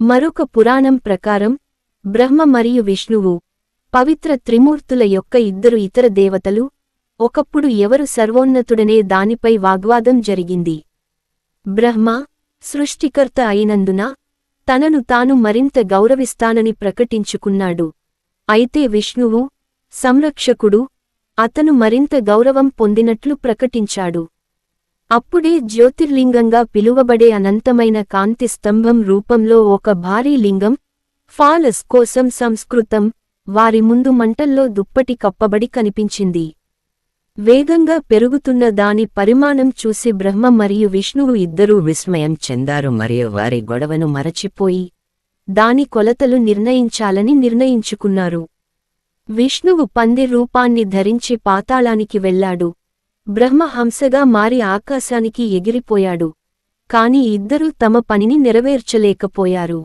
మరొక పురాణం ప్రకారం బ్రహ్మ మరియు విష్ణువు పవిత్ర త్రిమూర్తుల యొక్క ఇద్దరు ఇతర దేవతలు ఒకప్పుడు ఎవరు సర్వోన్నతుడనే దానిపై వాగ్వాదం జరిగింది. బ్రహ్మ సృష్టికర్త అయినందున తనను తాను మరింత గౌరవిస్తానని ప్రకటించుకున్నాడు. అయితే విష్ణువు సంరక్షకుడు, అతను మరింత గౌరవం పొందినట్లు ప్రకటించాడు. అప్పుడే జ్యోతిర్లింగంగా పిలువబడే అనంతమైన కాంతి స్తంభం రూపంలో ఒక భారీ లింగం ఫాలస్ కోసం సంస్కృతం వారి ముందు మంటల్లో దుప్పటి కప్పబడి కనిపించింది. వేగంగా పెరుగుతున్న దాని పరిమాణం చూసి బ్రహ్మ మరియు విష్ణువు ఇద్దరూ విస్మయం చెందారు మరియు వారి గొడవను మరచిపోయి దాని కొలతలు నిర్ణయించాలని నిర్ణయించుకున్నారు. విష్ణువు పంది రూపాన్ని ధరించి పాతాళానికి వెళ్లాడు. బ్రహ్మ హంసగా మారి ఆకాశానికి ఎగిరిపోయాడు. కాని ఇద్దరూ తమ పనిని నెరవేర్చలేకపోయారు.